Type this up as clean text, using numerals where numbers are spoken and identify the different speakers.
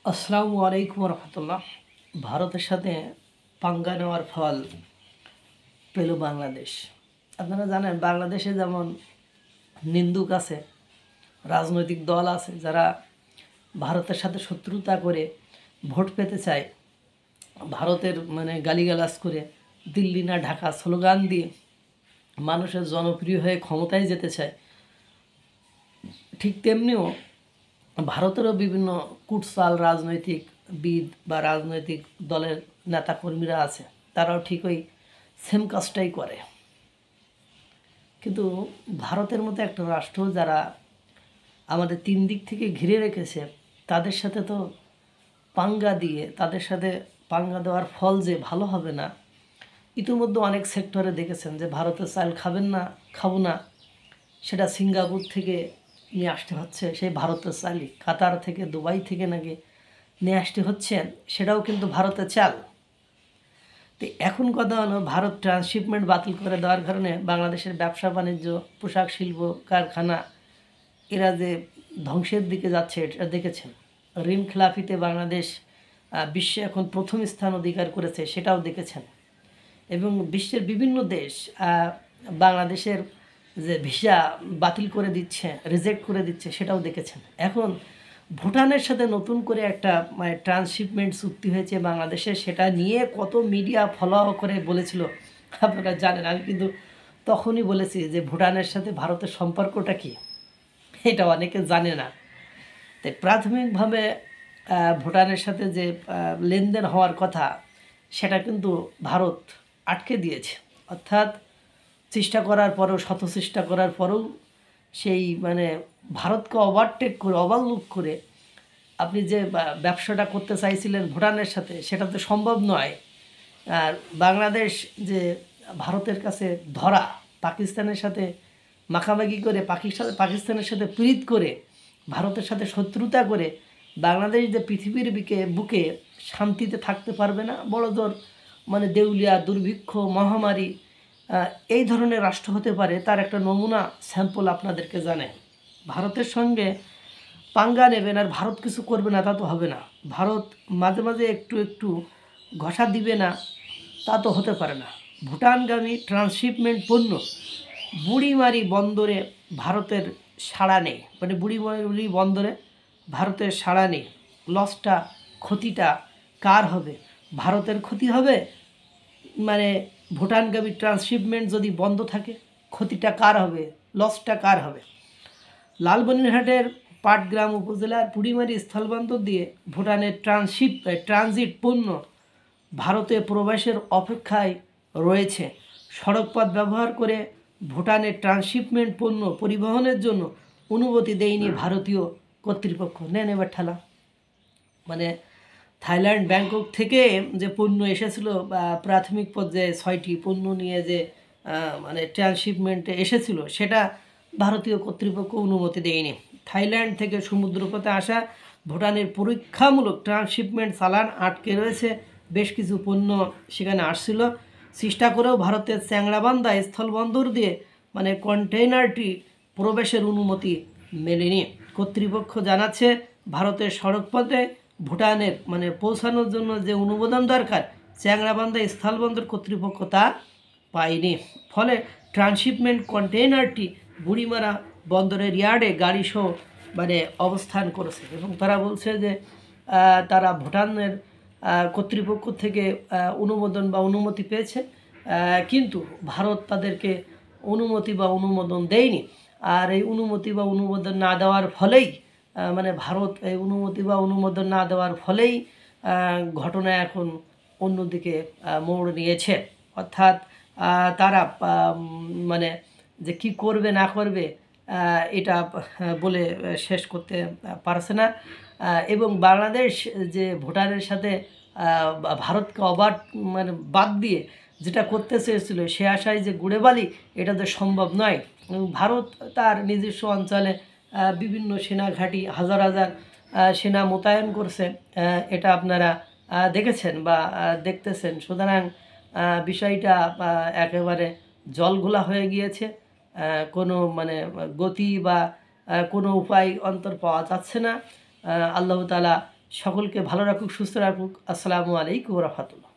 Speaker 1: আসসালামু আলাইকুম রহমতুল্লাহ। ভারতের সাথে পাঙ্গা নেওয়ার ফল পেল বাংলাদেশ। আপনারা জানেন বাংলাদেশে যেমন নিন্দুক আছে, রাজনৈতিক দল আছে যারা ভারতের সাথে শত্রুতা করে ভোট পেতে চায়, ভারতের গালিগালাজ করে দিল্লি না ঢাকা স্লোগান দিয়ে মানুষের জনপ্রিয় হয়ে ক্ষমতায় যেতে চায়। ঠিক তেমনিও ভারতেরও বিভিন্ন কুটসাল রাজনৈতিকবিদ বা রাজনৈতিক দলের নেতাকর্মীরা আছে, তারাও ঠিক ওই সেম কাজটাই করে। কিন্তু ভারতের মতো একটা রাষ্ট্র যারা আমাদের তিন দিক থেকে ঘিরে রেখেছে, তাদের সাথে তো তাদের সাথে পাঙ্গা দেওয়ার ফল যে ভালো হবে না। ইতিমধ্যে অনেক সেক্টরে দেখেছেন যে ভারতের চাল খাবেন না, খাবো না, সেটা সিঙ্গাপুর থেকে নিয়ে আসতে হচ্ছে, সেই ভারতের চালই কাতার থেকে দুবাই থেকে নাকি নিয়ে আসতে হচ্ছে, সেটাও কিন্তু ভারতের চাল। তো এখন কথা হলো, ভারত ট্রান্সশিপমেন্ট বাতিল করে দেওয়ার কারণে বাংলাদেশের ব্যবসা বাণিজ্য, পোশাক শিল্প, কারখানা এরা যে ধ্বংসের দিকে যাচ্ছে এটা দেখেছেন। ঋণ খেলাপিতে বাংলাদেশ বিশ্বে এখন প্রথম স্থান অধিকার করেছে, সেটাও দেখেছেন। এবং বিশ্বের বিভিন্ন দেশ বাংলাদেশের যে ভিসা বাতিল করে দিচ্ছে, রিজেক্ট করে দিচ্ছে, সেটাও দেখেছেন। এখন ভুটানের সাথে নতুন করে একটা ট্রান্সশিপমেন্ট চুক্তি হয়েছে বাংলাদেশের, সেটা নিয়ে কত মিডিয়া ফলো করে বলেছিল আপনারা জানেন। আমি কিন্তু তখনই বলেছি যে ভুটানের সাথে ভারতের সম্পর্কটা কী, এটা অনেকে জানে না। তাই প্রাথমিকভাবে ভুটানের সাথে যে লেনদেন হওয়ার কথা, সেটা কিন্তু ভারত আটকে দিয়েছে। অর্থাৎ চেষ্টা করার পরেও, শত চেষ্টা করার পরেও সেই ভারতকে ওভারলুক করে আপনি যে ব্যবসাটা করতে চাইছিলেন ভুটানের সাথে, সেটা তো সম্ভব নয়। আর বাংলাদেশ যে ভারতের কাছে ধরা, পাকিস্তানের সাথে মাখামাখি করে, পাকিস্তানের সাথে পীড়িত করে, ভারতের সাথে শত্রুতা করে বাংলাদেশ যে পৃথিবীর বুকে শান্তিতে থাকতে পারবে না, বড় জোর দেউলিয়া, দুর্ভিক্ষ, মহামারী এই ধরনের রাষ্ট্র হতে পারে, তার একটা নমুনা স্যাম্পল আপনাদেরকে জানাই। ভারতের সঙ্গে পাঙ্গা নেবেন আর ভারত কিছু করবে না, তা তো হবে না। ভারত মাঝে মাঝে একটু একটু ঘষা দিবে না, তা তো হতে পারে না। ভুটানগামী ট্রান্সশিপমেন্ট পণ্য বুড়িমারি বন্দরে ভারতের সাড়া নেই, বুড়িমারি বন্দরে ভারতের সাড়া নেই। লসটা, ক্ষতিটা কার হবে? ভারতের ক্ষতি হবে। ভুটানগামী ট্রান্সশিপমেন্ট যদি বন্ধ থাকে, ক্ষতিটা কার হবে? লসটা কার হবে? লালমনিরহাটের পাটগ্রাম উপজেলার বুড়িমারি স্থলবন্দর দিয়ে ভুটানের ট্রানজিট পণ্য ভারতে প্রবেশের অপেক্ষায় রয়েছে। সড়কপথ ব্যবহার করে ভুটানের ট্রান্সশিপমেন্ট পণ্য পরিবহনের জন্য অনুমতি দেয়নি ভারতীয় কর্তৃপক্ষ। নেন এবার ঠেলা। থাইল্যান্ড ব্যাংকক থেকে যে পণ্য এসেছিল, প্রাথমিক পর্যায়ে 6টি পণ্য নিয়ে যে ট্রান্সশিপমেন্টে এসেছিল, সেটা ভারতীয় কর্তৃপক্ষ অনুমতি দেয়নি। থাইল্যান্ড থেকে সমুদ্রপথে আসা ভুটানের পরীক্ষামূলক ট্রান্সশিপমেন্ট চালান আটকে রয়েছে। বেশ কিছু পণ্য সেখানে আসছিল, চেষ্টা করেও ভারতের চ্যাংড়াবান্ধা স্থলবন্দর দিয়ে কন্টেইনারটি প্রবেশের অনুমতি মেলেনি। কর্তৃপক্ষ জানাচ্ছে, ভারতের সড়কপথে ভুটানের পৌঁছানোর জন্য যে অনুমোদন দরকার, চ্যাংড়াবান্ধা স্থলবন্দর কর্তৃপক্ষ তা পায়নি। ফলে ট্রান্সশিপমেন্ট কন্টেইনারটি বুড়িমারা বন্দরের ইয়ার্ডে গাড়িসহ অবস্থান করেছে। এবং তারা বলছে যে তারা ভুটানের কর্তৃপক্ষ থেকে অনুমতি পেয়েছে, কিন্তু ভারত তাদেরকে অনুমোদন দেয়নি। আর এই অনুমোদন না দেওয়ার ফলেই ভারত এই অনুমোদন না দেওয়ার ফলেই ঘটনা এখন অন্যদিকে মোড় নিয়েছে। অর্থাৎ তারা যে কী করবে না করবে এটা বলে শেষ করতে পারছে না। এবং বাংলাদেশ যে ভুটানের সাথে ভারতকে বাদ দিয়ে যেটা করতে চেয়েছিল, সে আশায় যে গুড়েবালি, এটা তো সম্ভব নয়। ভারত তার নিজস্ব অঞ্চলে বিভিন্ন সেনা ঘাঁটি, হাজার হাজার সেনা মোতায়েন করছে, এটা আপনারা দেখেছেন বা দেখতেছেন। সুতরাং বিষয়টা একেবারে জলঘোলা হয়ে গিয়েছে। কোনো গতি বা কোনো উপায় অন্তর পাওয়া যাচ্ছে না। আল্লাহ তাআলা সকলকে ভালো রাখুক, সুস্থ রাখুক। আসসালামু আলাইকুম রহমতুল্লাহ।